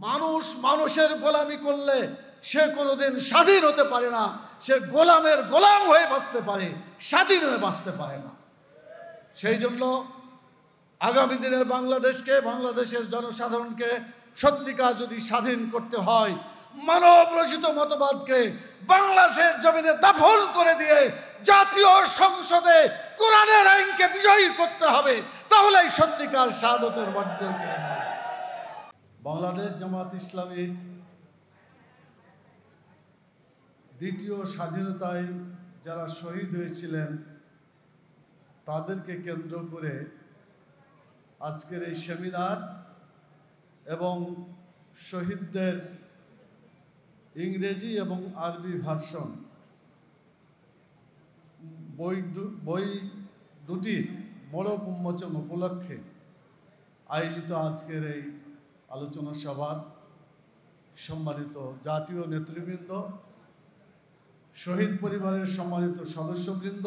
মানুষ মানুষের গোলামি করলে সে কোনোদিন স্বাধীন হতে পারে না, সে গোলামের গোলাম হয়ে বাঁচতে পারে, স্বাধীন হয়ে বাঁচতে পারে না। সেই জন্য আগামী দিনের বাংলাদেশকে, বাংলাদেশের জনসাধারণকে সত্যিকার যদি স্বাধীন করতে হয়, মানব রচিত মতবাদকে বাংলাদেশের জমিনে দাফন করে দিয়ে জাতীয় সংসদে কোরআনের আইনকে বিজয়ী করতে হবে, তাহলেই সত্যিকার শাহাদতের মধ্যে। বাংলাদেশ জামাত ইসলামীর দ্বিতীয় স্বাধীনতায় যারা শহীদ হয়েছিলেন তাদেরকে কেন্দ্র করে আজকের এই সেমিনার এবং শহীদদের ইংরেজি এবং আরবি ভার্সন বই দুটির মোড়ক উন্মোচন উপলক্ষে আয়োজিত আজকের এই আলোচনা সভার সম্মানিত জাতীয় নেতৃবৃন্দ, শহীদ পরিবারের সম্মানিত সদস্যবৃন্দ,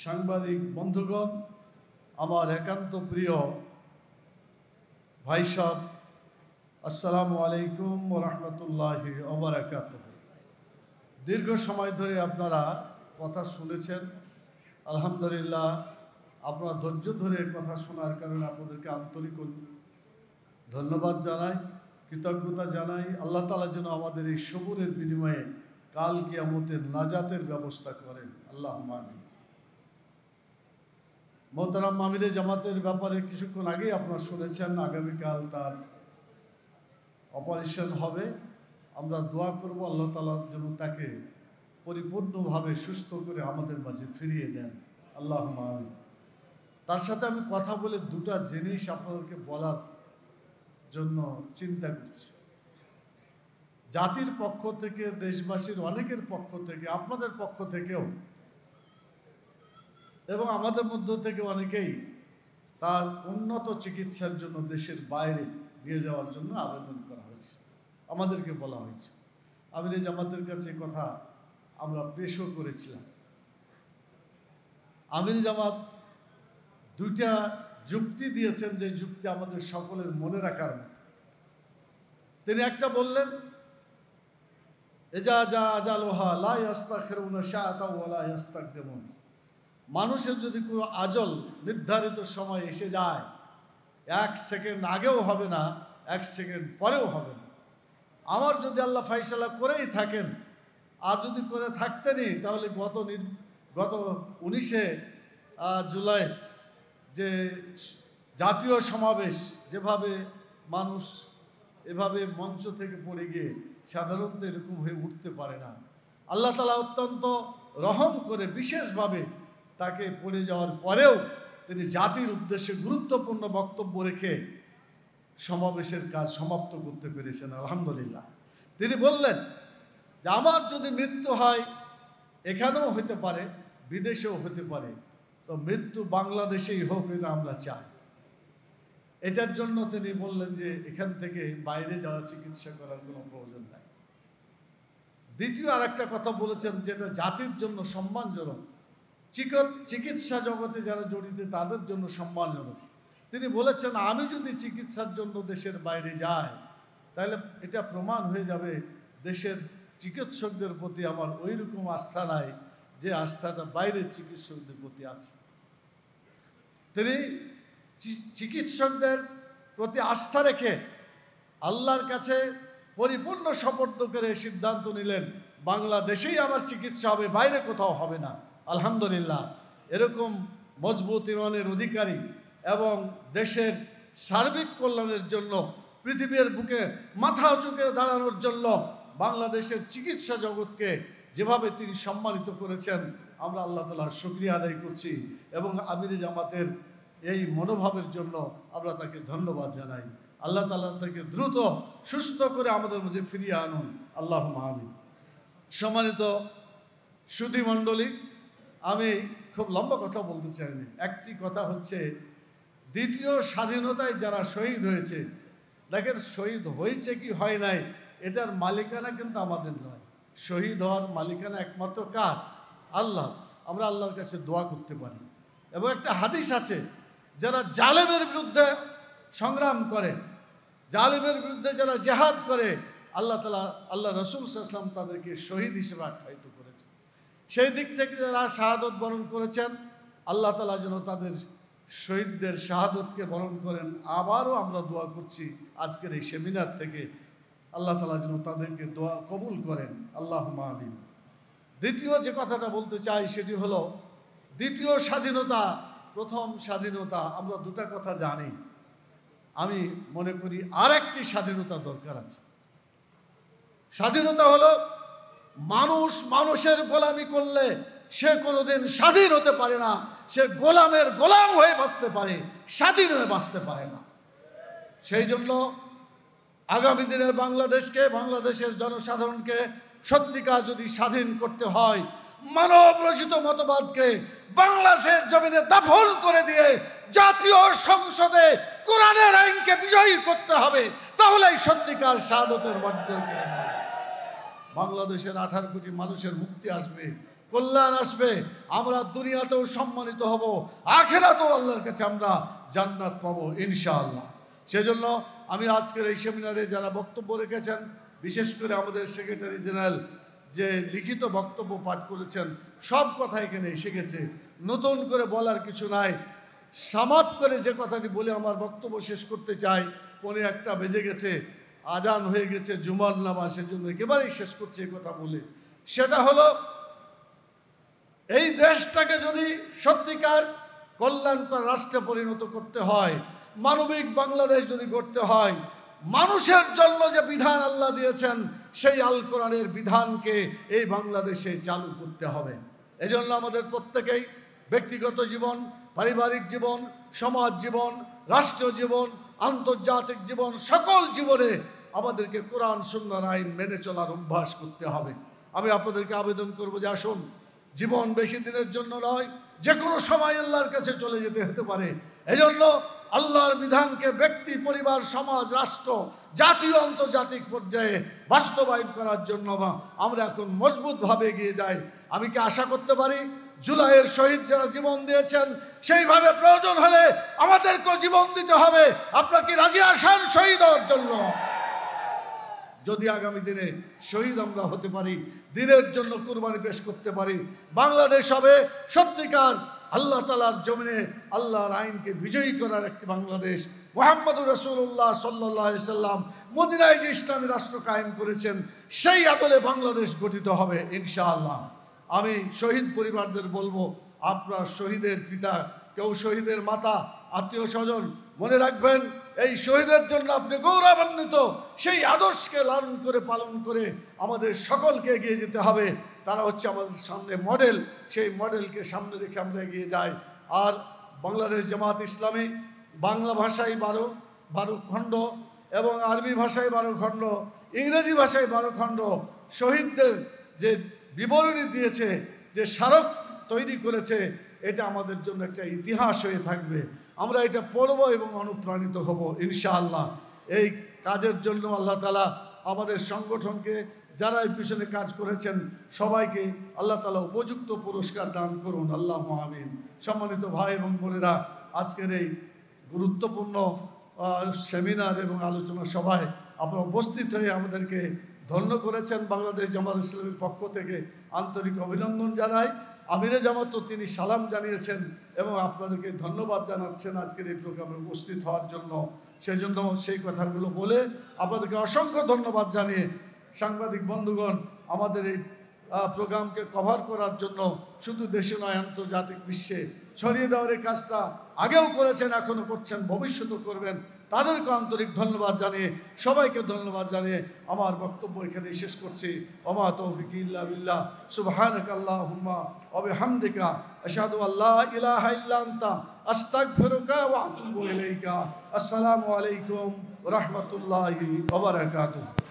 সাংবাদিক বন্ধুগণ, আমার একান্ত প্রিয় ভাই সাহেব, আসসালামু আলাইকুম ওয়া রাহমাতুল্লাহি ওয়া বারাকাতুহু। দীর্ঘ সময় ধরে আপনারা কথা শুনেছেন, আলহামদুলিল্লাহ। আপনারা ধৈর্য ধরে কথা শোনার কারণে আপনাদেরকে আন্তরিক ধন্যবাদ জানাই, কৃতজ্ঞতা জানাই। আল্লাহ তাআলা যেন আমাদের এই সবুরের বিনিময়ে কাল কিয়ামতের নাজাতের ব্যবস্থা করেন, আল্লাহুম্মা আমিন। মোহতারাম আমিরে জামাতের ব্যাপারে কিছুক্ষণ আগেই আপনারা শুনেছেন, আগামীকাল তার অপারেশন হবে। আমরা দোয়া করব আল্লাহ তাআলা যেন তাকে পরিপূর্ণভাবে সুস্থ করে আমাদের মাঝে ফিরিয়ে দেন, আল্লাহুম্মা আমিন। তার সাথে আমি কথা বলে দুটা জিনিস আপনাদেরকে বলার জন্য চিন্তা করছি। জাতির পক্ষ থেকে, দেশবাসীর অনেকের পক্ষ থেকে, আপনাদের পক্ষ থেকেও এবং আমাদের মধ্য থেকে অনেকেই তার উন্নত চিকিৎসার জন্য দেশের বাইরে নিয়ে যাওয়ার জন্য আবেদন করা হয়েছে, আমাদেরকে বলা হয়েছে। আমিরে জামাতের কাছে কথা আমরা পেশও করেছিলাম। আমিরে জামাত দুইটা যুক্তি দিয়েছেন, যে যুক্তি আমাদের সকলের মনে রাখার মতো। তিনি একটা বললেন, এজা যা আজালুহা লা ইস্তাখিরুনা শাআতা ওয়া লা ইস্তাকদিমুন। মানুষের যদি কোনো আজল নির্ধারিত সময় এসে যায়, 1 সেকেন্ড আগেও হবে না, 1 সেকেন্ড পরেও হবে না। আমার যদি আল্লাহ ফায়সালা করেই থাকেন, আর যদি করে থাকতেনই, তাহলে গত 19শে জুলাই যে জাতীয় সমাবেশ, যেভাবে মানুষ এভাবে মঞ্চ থেকে পড়ে গিয়ে সাধারণত এরকম হয়ে উঠতে পারে না। আল্লাহ তাআলা অত্যন্ত রহম করে বিশেষভাবে তাকে পড়ে যাওয়ার পরেও তিনি জাতির উদ্দেশ্যে গুরুত্বপূর্ণ বক্তব্য রেখে সমাবেশের কাজ সমাপ্ত করতে পেরেছেন, আলহামদুলিল্লাহ। তিনি বললেন যে আমার যদি মৃত্যু হয়, এখানেও হতে পারে, বিদেশেও হতে পারে, তো মৃত্যু বাংলাদেশেই হোক, এটা আমরা চাই। এটার জন্য তিনি বললেন যে এখান থেকে বাইরে যাওয়া চিকিৎসা করার কোনো প্রয়োজন নাই। দ্বিতীয় আর একটা কথা বলেছেন, যেটা জাতির জন্য সম্মানজনক, চিকিৎসা জগতে যারা জড়িত তাদের জন্য সম্মানজনক। তিনি বলেছেন, আমি যদি চিকিৎসার জন্য দেশের বাইরে যাই, তাহলে এটা প্রমাণ হয়ে যাবে দেশের চিকিৎসকদের প্রতি আমার ওই রকম আস্থা নাই যে আস্থাটা বাইরের চিকিৎসকদের প্রতি আছে। তিনি চিকিৎসকদের প্রতি আস্থা রেখে আল্লাহর কাছে পরিপূর্ণ সমর্থ করে সিদ্ধান্ত নিলেন, বাংলাদেশেই আমার চিকিৎসা হবে, বাইরে কোথাও হবে না। আলহামদুলিল্লাহ। এরকম মজবুত ইমানের অধিকারী এবং দেশের সার্বিক কল্যাণের জন্য, পৃথিবীর বুকে মাথা উঁচু করে দাঁড়ানোর জন্য বাংলাদেশের চিকিৎসা জগৎকে যেভাবে তিনি সম্মানিত করেছেন, আমরা আল্লাহ তাআলার শুকরিয়া আদায় করছি এবং আমিরে জামাতের এই মনোভাবের জন্য আমরা তাকে ধন্যবাদ জানাই। আল্লাহ তাআলা তাকে দ্রুত সুস্থ করে আমাদের মাঝে ফিরিয়ে আনুন, আল্লাহুম্মা আমিন। সম্মানিত সুধী মণ্ডলী, আমি খুব লম্বা কথা বলতে চাইনি। একটি কথা হচ্ছে, দ্বিতীয় স্বাধীনতায় যারা শহীদ হয়েছে, দেখেন শহীদ হয়েছে কি হয় নাই, এটার মালিকানা কিন্তু আমাদের নয়। শহীদ হওয়ার মালিকানা একমাত্র কার? আল্লাহ। আমরা আল্লাহর কাছে দোয়া করতে পারি। এবং একটা হাদিস আছে, যারা জালেমের বিরুদ্ধে সংগ্রাম করে, জালিমের বিরুদ্ধে যারা জেহাদ করে আল্লাহ তাআলা, আল্লাহ রাসূল সাল্লাল্লাহু আলাইহি ওয়াসাল্লাম তাদেরকে শহীদ হিসেবে আখ্যায়িত করেছেন। সেই দিক থেকে যারা শাহাদত বরণ করেছেন আল্লাহ তাআলা যেন তাদের শহীদদের শাহাদতকে বরণ করেন। আবারও আমরা দোয়া করছি আজকের এই সেমিনার থেকে আল্লাহ তাআলা যেন তাদেরকে দোয়া কবুল করেন, আল্লাহুম্মা আমিন। দ্বিতীয় যে কথাটা বলতে চাই সেটি হলো দ্বিতীয় স্বাধীনতা, প্রথম স্বাধীনতা আমরা দুটা কথা জানি, আমি মনে করি আরেকটি স্বাধীনতা দরকার আছে। স্বাধীনতা হলো মানুষ মানুষের গোলামি করলে সে কোনোদিন স্বাধীন হতে পারে না, সে গোলামের গোলাম হয়ে বাঁচতে পারে, স্বাধীন হয়ে বাঁচতে পারে না। সেই জন্য আগামী দিনের বাংলাদেশকে, বাংলাদেশের জনসাধারণকে সত্যিকার যদি স্বাধীন করতে হয়, মানব রচিত মতবাদকে বাংলাদেশের জমিনে দাফন করে দিয়ে জাতীয় সংসদে কোরআনের আইনকে বিজয়ী করতে হবে, তাহলেই সত্যিকার শাহাদতের মধ্যে বাংলাদেশের 18 কোটি মানুষের মুক্তি আসবে, কল্যাণ আসবে, আমরা দুনিয়াতেও সম্মানিত হব, আখিরাতেও আল্লাহর কাছে আমরা জান্নাত পাবো ইনশাআল্লাহ। সেজন্য আমি আজকের এই সেমিনারে যারা বক্তব্য রেখেছেন, বিশেষ করে আমাদের সেক্রেটারি জেনারেল যে লিখিত বক্তব্য পাঠ করেছেন, সব কথা এখানে এসে গেছে, নতুন করে বলার কিছু নাই। সামাপ করে যে কথাটি বলে আমার বক্তব্য শেষ করতে চাই, 1:45 বেজে গেছে, আজান হয়ে গেছে জুমার নামাজ, সেজন্য একেবারেই শেষ করছে এই কথা বলে। সেটা হলো এই দেশটাকে যদি সত্যিকার কল্যাণকর রাষ্ট্রে পরিণত করতে হয়, মানবিক বাংলাদেশ যদি গড়তে হয়, মানুষের জন্য যে বিধান আল্লাহ দিয়েছেন সেই আল কোরআনের বিধানকে এই বাংলাদেশে চালু করতে হবে। এজন্য আমাদের প্রত্যেকেই ব্যক্তিগত জীবন, পারিবারিক জীবন, সমাজ জীবন, রাষ্ট্রীয় জীবন, আন্তর্জাতিক জীবন, সকল জীবনে আমাদেরকে কোরআন সুন্নাহর আইন মেনে চলার অভ্যাস করতে হবে। আমি আপনাদেরকে আবেদন করব যে আসুন, জীবন বেশি দিনের জন্য নয়, যে কোনো সময় আল্লাহর কাছে চলে যেতে হতে পারে। এজন্য আল্লাহর বিধানকে ব্যক্তি, পরিবার, সমাজ, রাষ্ট্র, জাতীয় আন্তর্জাতিক পর্যায়ে বাস্তবায়ন করার জন্য আমরা এখন মজবুতভাবে এগিয়ে যাই। আমি কি আশা করতে পারি জুলাইয়ের শহীদ যারা জীবন দিয়েছেন সেইভাবে প্রয়োজন হলে আমাদেরকেও জীবন দিতে হবে? আপনারা কি রাজি আছেন শহীদ হওয়ার জন্য? যদি আগামী দিনে শহীদ আমরা হতে পারি, দিনের জন্য কুরবানি পেশ করতে পারি, বাংলাদেশ হবে সত্যিকার আল্লাহ তাআলার জমিনে আল্লাহর আইনকে বিজয়ী করার একটি বাংলাদেশ। মুহাম্মদুর রাসূলুল্লাহ সাল্লাল্লাহু আলাইহি সাল্লাম মদিনায় যে ইসলামী রাষ্ট্র কায়েম করেছেন সেই আদলে বাংলাদেশ গঠিত হবে ইনশাআল্লাহ। আমি শহীদ পরিবারদের বলবো, আপনার শহীদের পিতা, কেউ শহীদের মাতা, আত্মীয় স্বজন, মনে রাখবেন এই শহীদের জন্য আপনি গৌরবান্বিত। সেই আদর্শকে লালন করে পালন করে আমাদের সকলকে এগিয়ে যেতে হবে। তারা হচ্ছে আমাদের সামনে মডেল, সেই মডেলকে সামনে রেখে আমরা এগিয়ে যাই। আর বাংলাদেশ জামাত ইসলামী বাংলা ভাষায় 12 খণ্ড এবং আরবি ভাষায় 12 খণ্ড, ইংরেজি ভাষায় 12 খণ্ড শহীদদের যে বিবরণী দিয়েছে, যে স্মারক তৈরি করেছে, এটা আমাদের জন্য একটা ইতিহাস হয়ে থাকবে। আমরা এটা পড়ব এবং অনুপ্রাণিত হব ইনশাআল্লাহ। এই কাজের জন্য আল্লাহ তাআলা আমাদের সংগঠনকে, যারা এই পিছনে কাজ করেছেন সবাইকে আল্লাহ তাআলা উপযুক্ত পুরস্কার দান করুন, আল্লাহুম্মা আমিন। সম্মানিত ভাই এবং বোনেরা, আজকের এই গুরুত্বপূর্ণ সেমিনার এবং আলোচনা সভায় আপনারা উপস্থিত হয়ে আমাদেরকে ধন্য করেছেন। বাংলাদেশ জামাত ইসলামীর পক্ষ থেকে আন্তরিক অভিনন্দন জানাই। আমিরে জামাতও তিনি সালাম জানিয়েছেন এবং আপনাদেরকে ধন্যবাদ জানাচ্ছেন আজকের এই প্রোগ্রামে উপস্থিত হওয়ার জন্য। সেই জন্য সেই কথাগুলো বলে আপনাদেরকে অসংখ্য ধন্যবাদ জানিয়ে, সাংবাদিক বন্ধুগণ, আমাদের এই প্রোগ্রামকে কভার করার জন্য শুধু দেশে নয় আন্তর্জাতিক বিশ্বে ছড়িয়ে দেওয়ার এই কাজটা আগেও করেছেন, এখনও করছেন, ভবিষ্যতেও করবেন, তাদেরকে আন্তরিক ধন্যবাদ জানিয়ে, সবাইকে ধন্যবাদ জানিয়ে আমার বক্তব্য এখানে শেষ করছি। ওমা তৌফিক ইল্লা বিল্লাহ, সুবহানাকা আল্লাহুম্মা ওয়া বিহামদিকা, আশহাদু আল্লা ইলাহা ইল্লা আনতা, আস্তাগফিরুকা ওয়া আতুবু ইলাইকা। আসসালামু আলাইকুম ওয়া রাহমাতুল্লাহি ওয়া বারাকাতুহু।